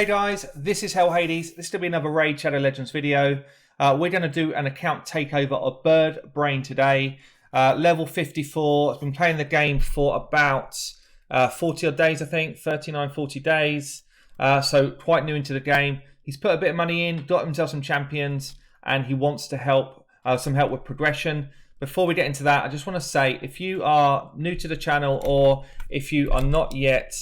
Hey guys, this is Hell Hades. This is going to be another Raid Shadow Legends video. We're going to do an account takeover of Bird Brain today. Level 54. I've been playing the game for about 40 odd days, I think. 39, 40 days. So quite new into the game. He's put a bit of money in, got himself some champions, and he wants to help, some help with progression. Before we get into that, I just want to say, if you are new to the channel or if you are not yet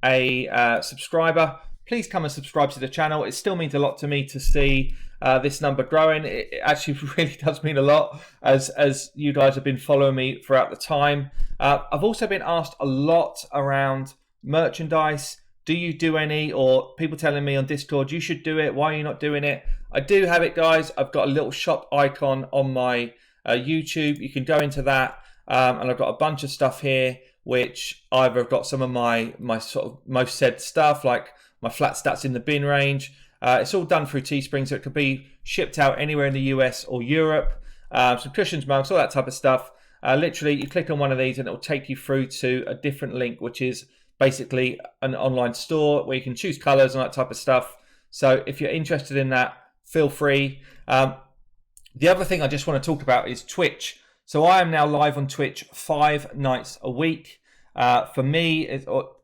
a subscriber, please come and subscribe to the channel. It still means a lot to me to see this number growing. It actually really does mean a lot as you guys have been following me throughout the time. I've also been asked a lot around merchandise. Do you do any? Or people telling me on Discord, you should do it. Why are you not doing it? I do have it, guys. I've got a little shop icon on my YouTube. You can go into that, and I've got a bunch of stuff here, which either I've got some of my sort of most said stuff, like my flat stats in the bin range. It's all done through Teespring, so it could be shipped out anywhere in the US or Europe. Some cushions, mugs, all that type of stuff. Literally, you click on one of these and it will take you through to a different link, which is basically an online store where you can choose colors and that type of stuff. So if you're interested in that, feel free. The other thing I just want to talk about is Twitch. So I am now live on Twitch 5 nights a week. For me,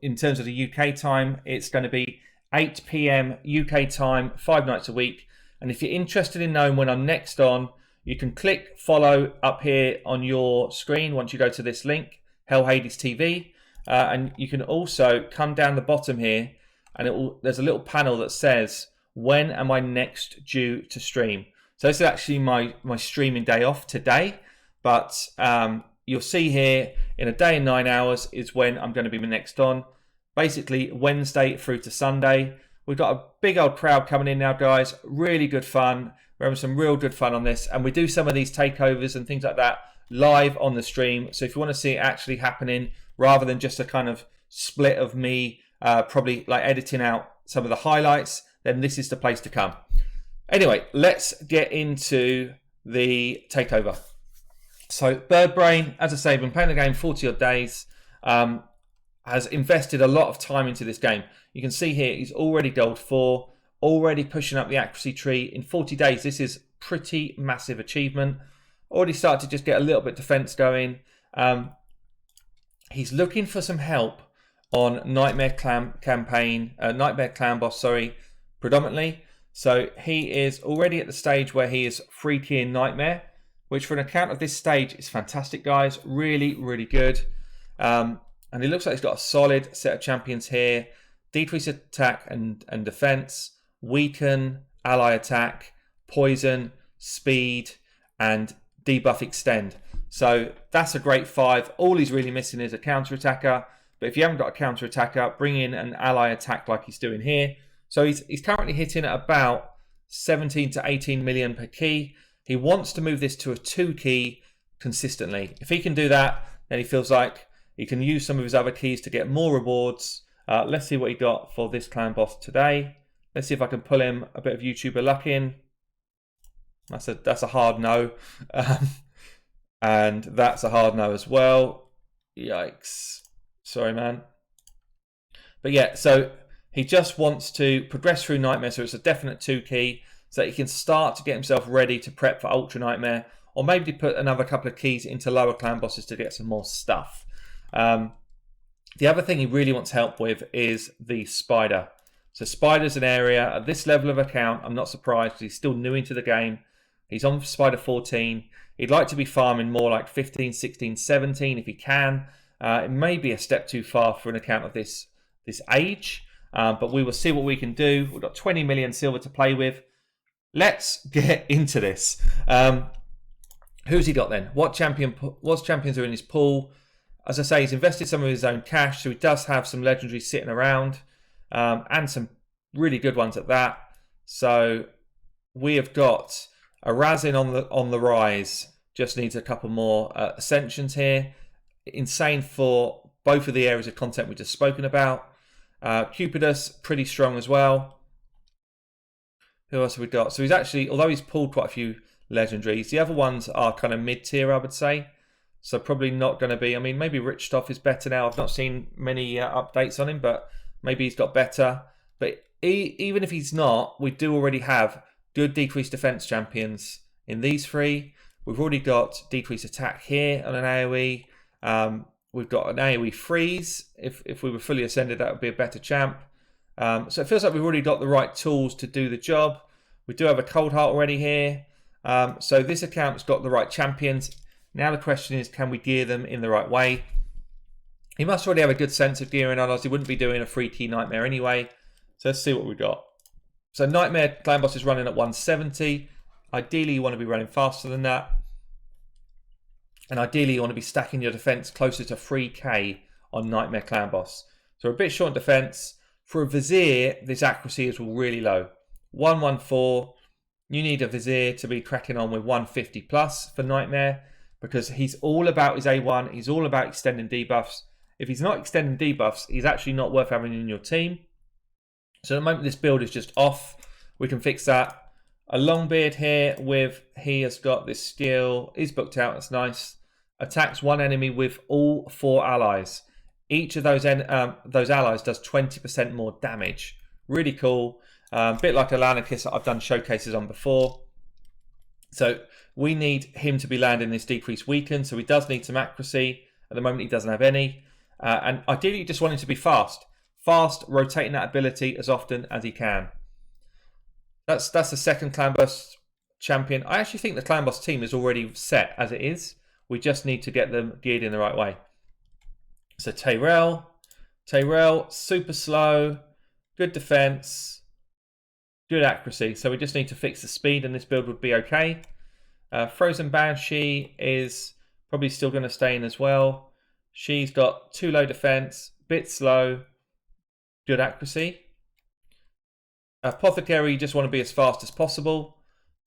in terms of the UK time, it's going to be 8 PM UK time, 5 nights a week. And if you're interested in knowing when I'm next on, you can click follow up here on your screen once you go to this link, Hell Hades TV. And you can also come down the bottom here, and there's a little panel that says, when am I next due to stream? So this is actually my streaming day off today, but you'll see here in a day and 9 hours is when I'm going to be next on. Basically Wednesday through to Sunday. We've got a big old crowd coming in now, guys. Really good fun. We're having some real good fun on this, and we do some of these takeovers and things like that live on the stream. So if you want to see it actually happening, rather than just a kind of split of me probably like editing out some of the highlights, then this is the place to come. Anyway, let's get into the takeover. So Bird Brain, as I say, been playing the game 40 odd days, has invested a lot of time into this game. You can see here he's already gold 4, already pushing up the accuracy tree. In 40 days, this is pretty massive achievement. Already started to just get a little bit defense going. He's looking for some help on Nightmare Clan Boss, predominantly. So he is already at the stage where he is 3 key in Nightmare, which for an account of this stage is fantastic, guys. Really, really good. And it looks like he's got a solid set of champions here. Decrease attack and defense, weaken, ally attack, poison, speed, and debuff extend. So that's a great 5. All he's really missing is a counter attacker. But if you haven't got a counter attacker, bring in an ally attack like he's doing here. So he's currently hitting at about 17 to 18 million per key. He wants to move this to a 2 key consistently. If he can do that, then he feels like he can use some of his other keys to get more rewards. Let's see what he got for this clan boss today. Let's see if I can pull him a bit of YouTuber luck in. That's a hard no. And that's a hard no as well. Yikes. Sorry, man. But yeah, so he just wants to progress through Nightmare, so it's a definite 2 key, so that he can start to get himself ready to prep for Ultra Nightmare, or maybe put another couple of keys into lower clan bosses to get some more stuff. The other thing he really wants help with is the Spider. So Spider's an area at this level of account. I'm not surprised, he's still new into the game. He's on Spider 14. He'd like to be farming more like 15, 16, 17 if he can. It may be a step too far for an account of this age. But we will see what we can do. We've got 20 million silver to play with. Let's get into this. Who's he got then? What champions are in his pool? As I say, he's invested some of his own cash, so he does have some legendaries sitting around, and some really good ones at that. So we have got a Razin on the rise. Just needs a couple more ascensions here. Insane for both of the areas of content we just spoken about. Cupidus, pretty strong as well. Who else have we got? So he's actually, although he's pulled quite a few legendaries, the other ones are kind of mid-tier, I would say. So probably not going to be, I mean, maybe Richthof is better now. I've not seen many updates on him, but maybe he's got better. But even if he's not, we do already have good decreased defense champions in these three. We've already got decreased attack here on an AoE. We've got an AoE freeze. If we were fully ascended, that would be a better champ. So it feels like we've already got the right tools to do the job. We do have a Cold Heart already here. So this account's got the right champions. Now the question is, can we gear them in the right way? He must already have a good sense of gearing, otherwise he wouldn't be doing a free key Nightmare anyway. So let's see what we've got. So Nightmare Clan Boss is running at 170. Ideally you want to be running faster than that. And ideally you want to be stacking your defense closer to 3k on Nightmare Clan Boss. So we're a bit short on defense. For a Vizier, this accuracy is really low. 114. You need a Vizier to be cracking on with 150 plus for Nightmare, because he's all about his A1. He's all about extending debuffs. If he's not extending debuffs, he's actually not worth having in your team. So at the moment this build is just off. We can fix that. A Longbeard here with, he has got this skill. He's booked out, that's nice. Attacks one enemy with all 4 allies. Each of those allies does 20% more damage. Really cool. A bit like a Lanicus that I've done showcases on before. So we need him to be landing this decreased weaken. So he does need some accuracy. At the moment he doesn't have any. And ideally you just want him to be fast. Fast, rotating that ability as often as he can. That's the second Clan Boss champion. I actually think the Clan Boss team is already set as it is. We just need to get them geared in the right way. So Tyrell, super slow, good defense, good accuracy. So we just need to fix the speed and this build would be okay. Frozen Banshee is probably still going to stay in as well. She's got too low defense, bit slow, good accuracy. Apothecary, you just want to be as fast as possible.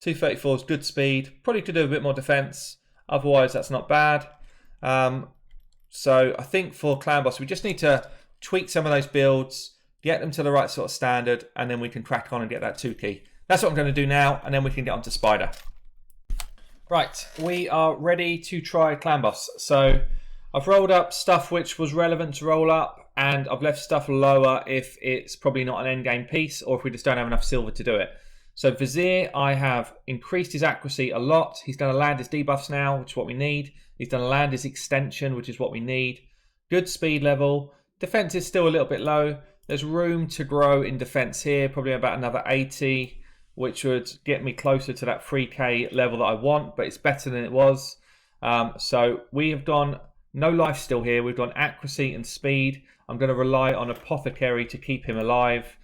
234 is good speed. Probably could do a bit more defense. Otherwise, that's not bad. So I think for Clan Boss, we just need to tweak some of those builds, get them to the right sort of standard, and then we can crack on and get that 2 key. That's what I'm going to do now, and then we can get on to Spider. Right, we are ready to try Clan Boss. So I've rolled up stuff which was relevant to roll up, and I've left stuff lower if it's probably not an end game piece or if we just don't have enough silver to do it. So Vizier, I have increased his accuracy a lot. He's going to land his debuffs now, which is what we need. He's going to land his extension, which is what we need. Good speed level. Defense is still a little bit low. There's room to grow in defense here, probably about another 80, which would get me closer to that 3k level that I want, but it's better than it was. So we have gone no life still here. We've gone accuracy and speed. I'm going to rely on Apothecary to keep him alive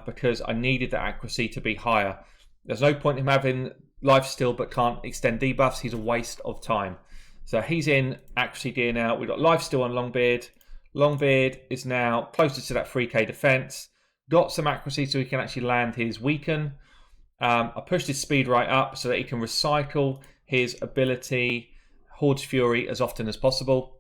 because I needed the accuracy to be higher. There's no point in him having life still but can't extend debuffs. He's a waste of time. So he's in accuracy gear now. We've got life still on Longbeard. Longbeard is now closer to that 3k defense. Got some accuracy so he can actually land his weaken. I pushed his speed right up so that he can recycle his ability Horde's Fury as often as possible.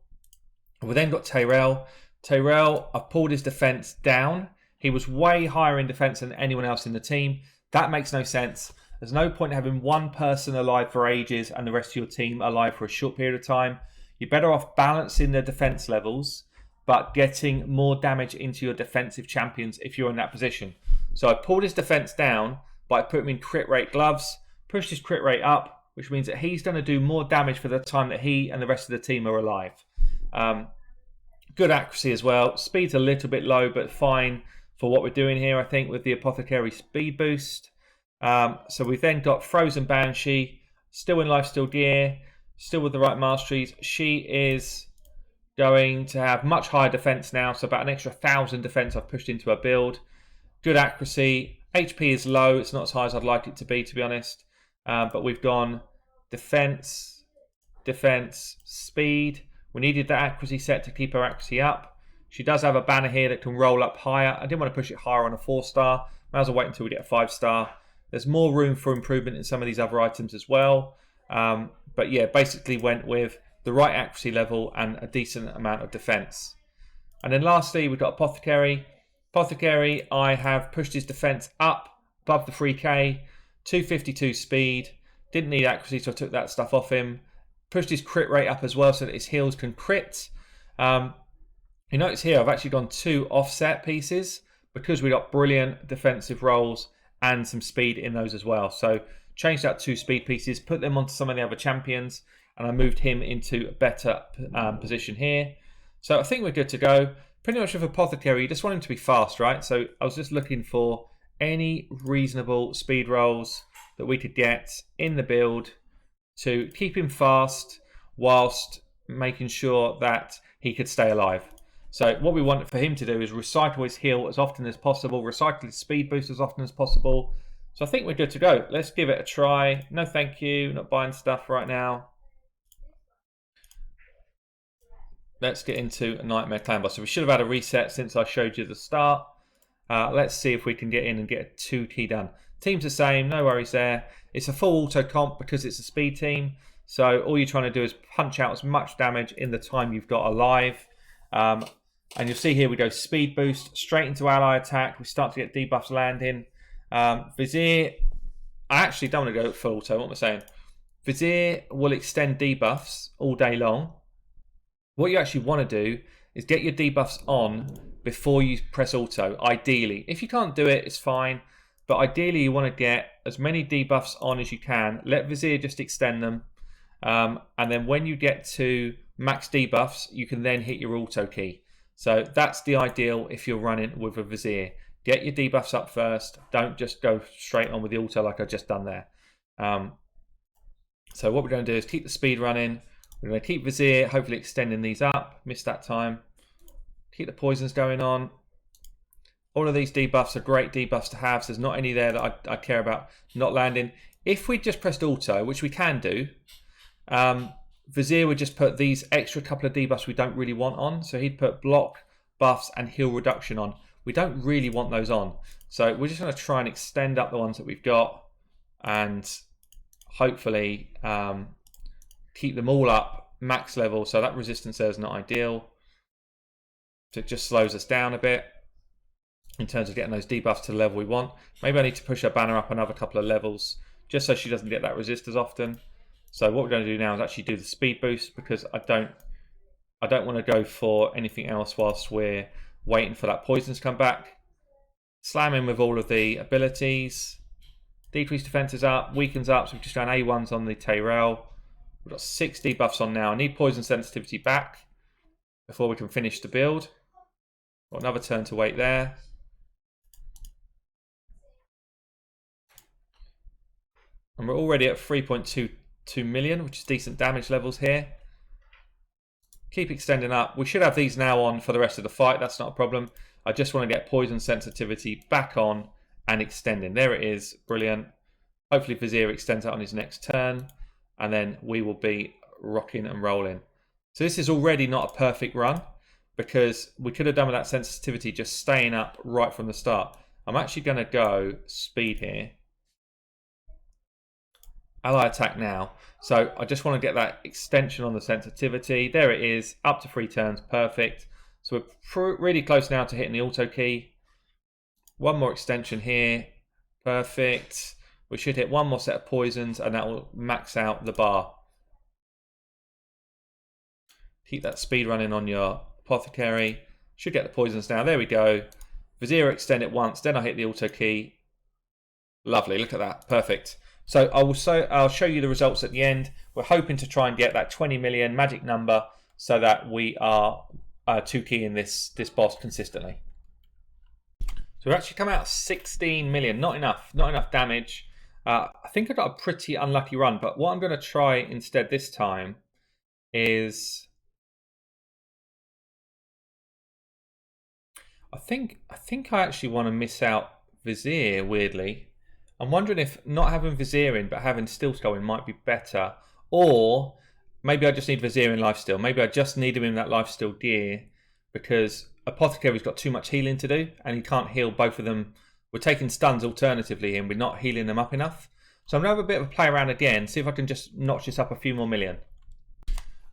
We then got Tyrell. Tyrell, I've pulled his defense down. He was way higher in defense than anyone else in the team. That makes no sense. There's no point having one person alive for ages and the rest of your team alive for a short period of time. You're better off balancing the defense levels, but getting more damage into your defensive champions if you're in that position. So I pulled his defense down by putting him in crit rate gloves, pushed his crit rate up, which means that he's going to do more damage for the time that he and the rest of the team are alive. Good accuracy as well. Speed's a little bit low, but fine for what we're doing here, I think, with the Apothecary speed boost. So we've then got Frozen Banshee, still in life, still gear, still with the right masteries. She is going to have much higher defense now, so about an extra 1,000 defense I've pushed into her build. Good accuracy. HP is low. It's not as high as I'd like it to be honest. But we've gone defense, defense, speed. We needed that accuracy set to keep her accuracy up. She does have a banner here that can roll up higher. I didn't want to push it higher on a 4-star. Might as well wait until we get a 5-star. There's more room for improvement in some of these other items as well. But yeah, basically went with the right accuracy level and a decent amount of defense. And then lastly, we've got Apothecary. Apothecary, I have pushed his defense up above the 3k, 252 speed. Didn't need accuracy, so I took that stuff off him. Pushed his crit rate up as well so that his heals can crit. You notice here I've actually gone 2 offset pieces because we got brilliant defensive rolls and some speed in those as well. So changed out 2 speed pieces, put them onto some of the other champions, and I moved him into a better position here. So I think we're good to go. Pretty much with Apothecary, you just want him to be fast, right? So I was just looking for any reasonable speed rolls that we could get in the build to keep him fast whilst making sure that he could stay alive. So what we want for him to do is recycle his heal as often as possible, recycle his speed boost as often as possible. So I think we're good to go. Let's give it a try. No thank you, not buying stuff right now. Let's get into a Nightmare Clan boss. So we should have had a reset since I showed you the start. Let's see if we can get in and get a 2 key done. Team's the same, no worries there. It's a full auto comp because it's a speed team. So all you're trying to do is punch out as much damage in the time you've got alive. And you'll see here we go speed boost straight into ally attack. We start to get debuffs landing. Vizier, I actually don't want to go full auto. What am I saying? Vizier will extend debuffs all day long. What you actually want to do is get your debuffs on before you press auto, ideally. If you can't do it, it's fine. But ideally you want to get as many debuffs on as you can. Let Vizier just extend them. And then when you get to max debuffs, you can then hit your auto key. So that's the ideal if you're running with a Vizier. Get your debuffs up first. Don't just go straight on with the auto like I've just done there. So what we're going to do is keep the speed running. We're going to keep Vizier, hopefully extending these up. Missed that time. Keep the poisons going on. All of these debuffs are great debuffs to have. So there's not any there that I care about not landing. If we just pressed auto, which we can do, Vizier would just put these extra couple of debuffs we don't really want on. So he'd put block, buffs, and heal reduction on. We don't really want those on. So we're just going to try and extend up the ones that we've got and hopefully keep them all up max level. So that resistance there is not ideal. So it just slows us down a bit in terms of getting those debuffs to the level we want. Maybe I need to push her banner up another couple of levels just so she doesn't get that resist as often. So what we're going to do now is actually do the speed boost because I don't want to go for anything else whilst we're waiting for that poison to come back. Slam in with all of the abilities. Decrease defenses up, weakens up. So we've just done A1s on the Tyrell. We've got 6 debuffs on now. I need poison sensitivity back before we can finish the build. Got another turn to wait there. And we're already at 3.22 million, which is decent damage levels here. Keep extending up. We should have these now on for the rest of the fight. That's not a problem. I just want to get poison sensitivity back on and extending. There it is. Brilliant. Hopefully Vizier extends that on his next turn. And then we will be rocking and rolling. So this is already not a perfect run because we could have done with that sensitivity just staying up right from the start. I'm actually going to go speed here. Ally attack now. So I just want to get that extension on the sensitivity. There it is, up to 3 turns, perfect. So we're really close now to hitting the auto key. One more extension here, perfect. We should hit one more set of poisons and that will max out the bar. Keep that speed running on your Apothecary. Should get the poisons now, there we go. Vizier extend it once, then I hit the auto key. Lovely, look at that, perfect. So I'll show you the results at the end. We're hoping to try and get that 20 million magic number so that we are 2 keying this boss consistently. So we've actually come out 16 million, not enough damage. I think I got a pretty unlucky run, but what I'm going to try instead this time is I think I actually want to miss out Vizier, weirdly. I'm wondering if not having Vizier in, but having Steel Skull in might be better. Or maybe I just need Vizier in Lifesteal. Maybe I just need him in that Lifesteal gear because Apothecary's got too much healing to do and he can't heal both of them. We're taking stuns alternatively and we're not healing them up enough. So I'm going to have a bit of a play around again, see if I can just notch this up a few more million.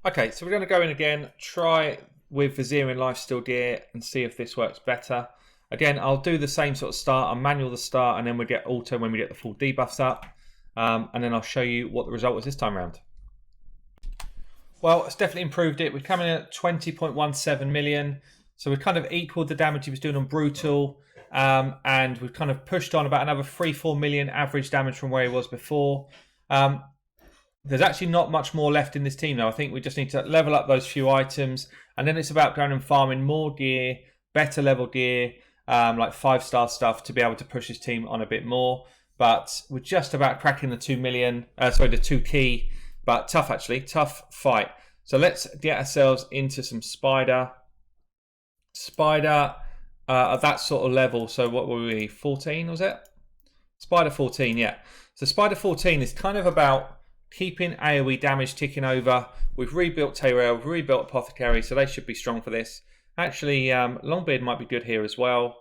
Okay, so we're going to go in again, try with Vizier in Lifesteal gear and see if this works better. Again, I'll do the same sort of start. I'll manual the start and then we'll get auto when we get the full debuffs up. And then I'll show you what the result was this time around. Well, it's definitely improved it. We're coming in at 20.17 million. So we've kind of equaled the damage he was doing on Brutal. and we've kind of pushed on about another 3-4 million average damage from where he was before. There's actually not much more left in this team now. I think we just need to level up those few items, and then it's about going and farming more gear, better level gear, like 5-star stuff to be able to push his team on a bit more. But we're just about cracking the 2 million, the 2 key, but tough actually, tough fight. So let's get ourselves into some Spider at that sort of level. So what were we, 14 was it? Spider 14, yeah. So Spider 14 is kind of about keeping AoE damage ticking over. We've rebuilt Tyrell, we've rebuilt Apothecary, so they should be strong for this. Actually, Longbeard might be good here as well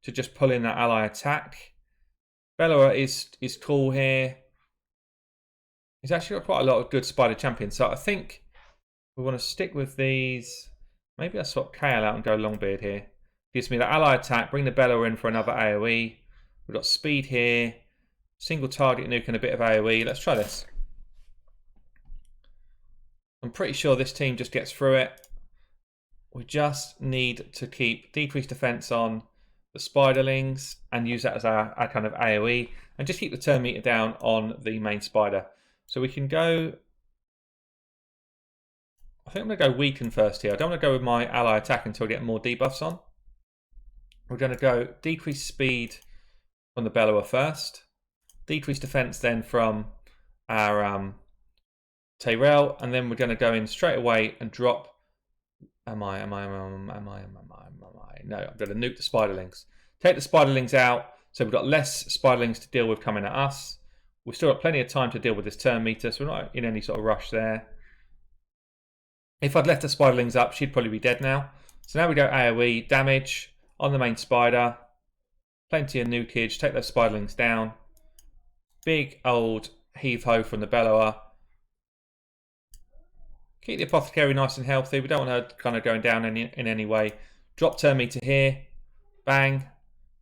to just pull in that ally attack. Bellower is cool here. He's actually got quite a lot of good Spider champions, so I think we want to stick with these. Maybe I'll swap Kale out and go Longbeard here. Gives me the ally attack, bring the Bellower in for another AoE. We've got speed here, single target nuke and a bit of AoE. Let's try this. I'm pretty sure this team just gets through it. We just need to keep decreased defense on the Spiderlings and use that as our kind of AoE, and just keep the turn meter down on the main Spider. So we can go, I think I'm going to go weaken first here. I don't want to go with my ally attack until I get more debuffs on. We're going to go decrease speed from the Bellower first, decrease defense then from our Tyrell, and then we're going to go in straight away and drop. No, I'm going to nuke the Spiderlings. Take the Spiderlings out, so we've got less Spiderlings to deal with coming at us. We've still got plenty of time to deal with this turn meter, so we're not in any sort of rush there. If I'd left the Spiderlings up, she'd probably be dead now. So now we go AoE, damage on the main Spider. Plenty of nukage, take those Spiderlings down. Big old heave-ho from the Bellower. Keep the Apothecary nice and healthy. We don't want her kind of going down in any way. Drop turn meter here. Bang.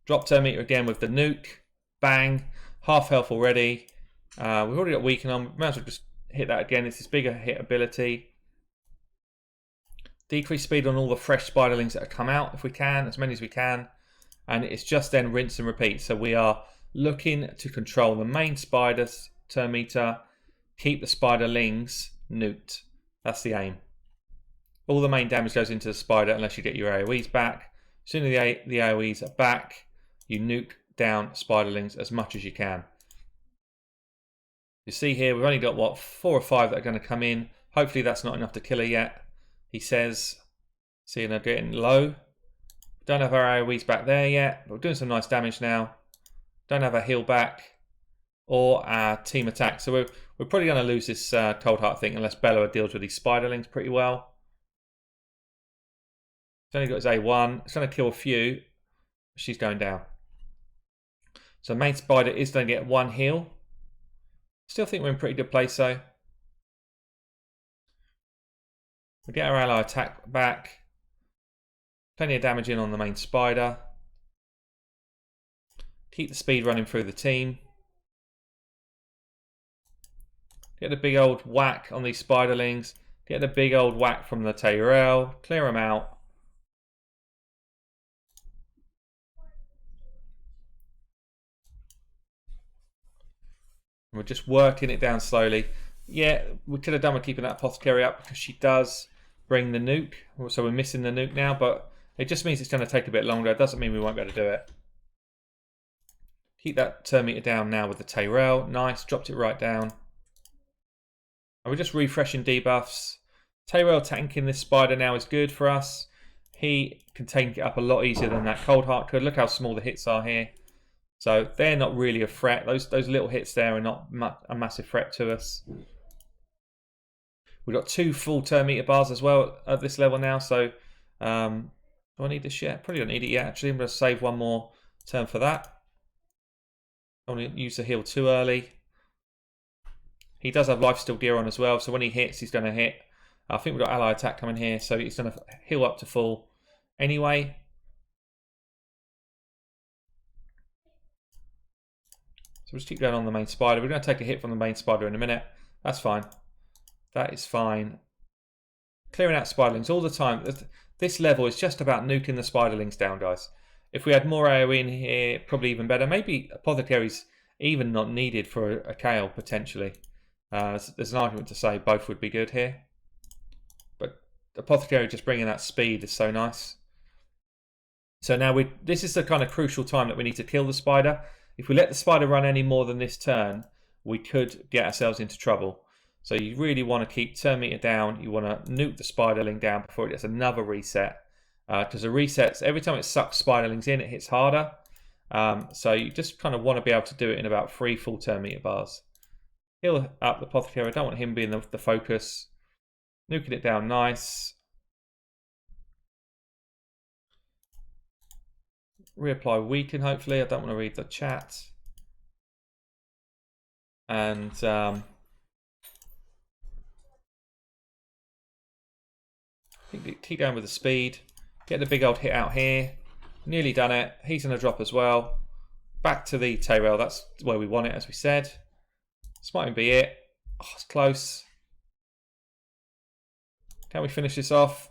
Drop turn meter again with the nuke. Bang. Half health already. We've already got weaken on. Might as well just hit that again. It's this bigger hit ability. Decrease speed on all the fresh Spiderlings that have come out if we can. As many as we can. And it's just then rinse and repeat. So we are looking to control the main Spider's turn meter. Keep the Spiderlings nuked. That's the aim. All the main damage goes into the Spider unless you get your AoEs back. As soon as the AoEs are back, you nuke down Spiderlings as much as you can. You see here, we've only got, what, 4 or 5 that are going to come in. Hopefully that's not enough to kill her yet. He says, seeing her getting low. Don't have our AoEs back there yet, but we're doing some nice damage now. Don't have our heal back or our team attack. So we're probably going to lose this Cold Heart thing unless Bellower deals with these Spiderlings pretty well. He's only got his A1. It's going to kill a few. She's going down. So main Spider is going to get 1 heal. Still think we're in pretty good place though. We get our ally attack back. Plenty of damage in on the main Spider. Keep the speed running through the team. Get the big old whack on these Spiderlings. Get the big old whack from the Tyrell. Clear them out. We're just working it down slowly. Yeah, we could have done with keeping that Apothecary up because she does bring the nuke. So we're missing the nuke now, but it just means it's going to take a bit longer. It doesn't mean we won't be able to do it. Keep that turn meter down now with the Tyrell. Nice, dropped it right down. And we're just refreshing debuffs. Tyrell tanking this Spider now is good for us. He can tank it up a lot easier than that Cold Heart could. Look how small the hits are here. So they're not really a threat. Those little hits there are not a massive threat to us. We've got 2 full turn meter bars as well at this level now. So do I need this yet? Probably don't need it yet. Actually, I'm going to save 1 more turn for that. I want to use the heal too early. He does have lifesteal gear on as well. So when he hits, he's going to hit. I think we've got ally attack coming here. So he's going to heal up to full anyway. So we'll just keep going on the main Spider. We're going to take a hit from the main Spider in a minute. That's fine. That is fine. Clearing out Spiderlings all the time. This level is just about nuking the Spiderlings down, guys. If we had more AoE in here, probably even better. Maybe Apothecary's even not needed for a Kale, potentially. There's an argument to say both would be good here. But Apothecary just bringing that speed is so nice. So now this is the kind of crucial time that we need to kill the spider. If we let the spider run any more than this turn, we could get ourselves into trouble. So you really want to keep turn meter down. You want to nuke the spiderling down before it gets another reset. Because the resets, every time it sucks spiderlings in, it hits harder. So you just kind of want to be able to do it in about 3 full turn meter bars. Heal up the Apothecary. I don't want him being the focus. Nuking it down nice. Reapply weaken, hopefully. I don't want to read the chat. And keep going with the speed. Get the big old hit out here. Nearly done it. He's going to drop as well. Back to the Tyrell. That's where we want it, as we said. This might even be it. Oh, it's close. Can we finish this off?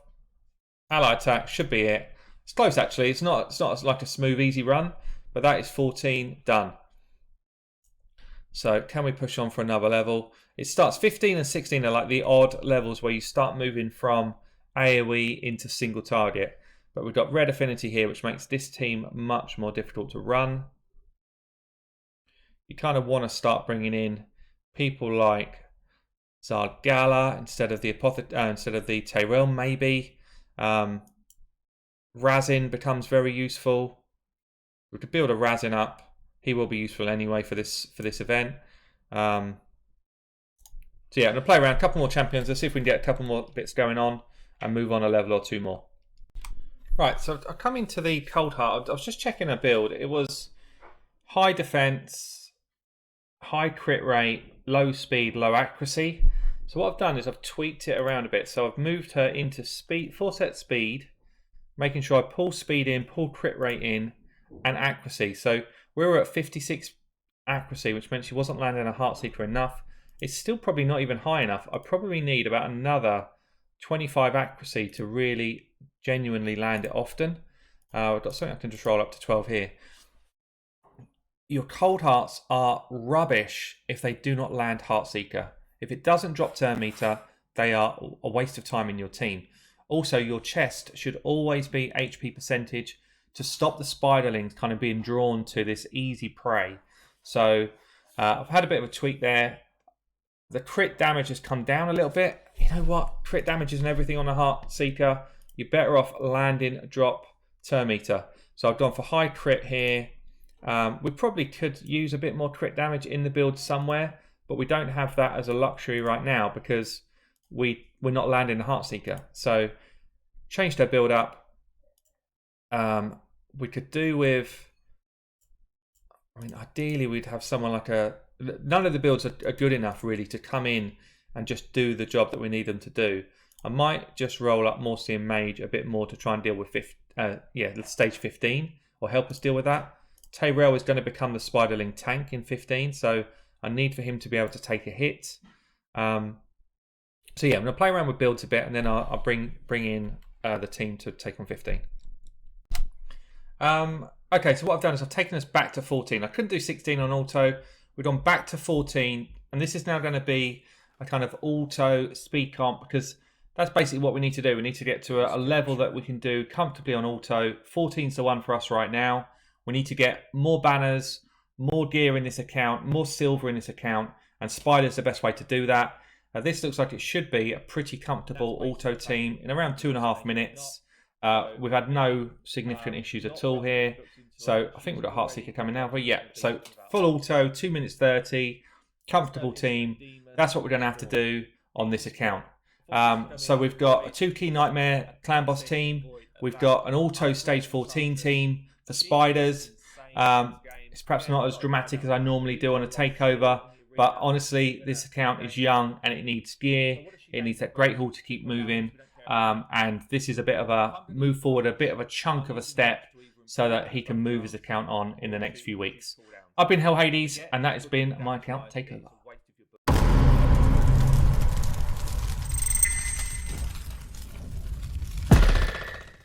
Ally attack should be it. It's close, actually. It's not like a smooth, easy run, but that is 14 done. So can we push on for another level? It starts 15 and 16 are like the odd levels where you start moving from AoE into single target. But we've got red affinity here, which makes this team much more difficult to run. You kind of want to start bringing in people like Zargala instead of the Tyrell, maybe. Razin becomes very useful. We could build a Razin up. He will be useful anyway for this event. So yeah, I'm going to play around a couple more champions. Let's see if we can get a couple more bits going on and move on a level or 2 more. Right, so I come into the Cold Heart. I was just checking a build. It was high defense, high crit rate, low speed, low accuracy. So what I've done is I've tweaked it around a bit. So I've moved her into speed, 4 set speed, making sure I pull speed in, pull crit rate in, and accuracy. So we were at 56 accuracy, which meant she wasn't landing a Heartseeker enough. It's still probably not even high enough. I probably need about another 25 accuracy to really genuinely land it often. I've got something I can just roll up to 12 here. Your Cold Hearts are rubbish if they do not land Heartseeker. If it doesn't drop turn meter, they are a waste of time in your team. Also, your chest should always be HP percentage to stop the spiderlings kind of being drawn to this easy prey. So I've had a bit of a tweak there. The crit damage has come down a little bit. You know what? Crit damage isn't everything on a Heartseeker. You're better off landing drop turn meter. So I've gone for high crit here. We probably could use a bit more crit damage in the build somewhere, but we don't have that as a luxury right now because we're not landing the Heartseeker. So changed our build up. We could do with, I mean, ideally we'd have someone like none of the builds are good enough really to come in and just do the job that we need them to do. I might just roll up Morsi and Mage a bit more to try and deal with stage 15 or help us deal with that. Tyrell is going to become the spiderling tank in 15, so I need for him to be able to take a hit. So yeah, I'm going to play around with builds a bit and then I'll bring in the team to take on 15. Okay, so what I've done is I've taken us back to 14. I couldn't do 16 on auto. We've gone back to 14, and this is now going to be a kind of auto speed comp because that's basically what we need to do. We need to get to a level that we can do comfortably on auto. 14's the one for us right now. We need to get more banners, more gear in this account, more silver in this account, and Spider's the best way to do that. This looks like it should be a pretty comfortable auto team in around 2.5 minutes. We've had no significant issues at all here. So I think we've got Heartseeker coming now. But yeah, so full auto, 2 minutes 30, comfortable team. That's what we're going to have to do on this account. So we've got a 2 Key Nightmare Clan Boss team. We've got an auto stage 14 team for Spiders. It's perhaps not as dramatic as I normally do on a takeover. But honestly, this account is young and it needs gear. It needs that Great Hall to keep moving. And this is a bit of a move forward, a bit of a chunk of a step so that he can move his account on in the next few weeks. I've been Hell Hades, and that has been my account takeover.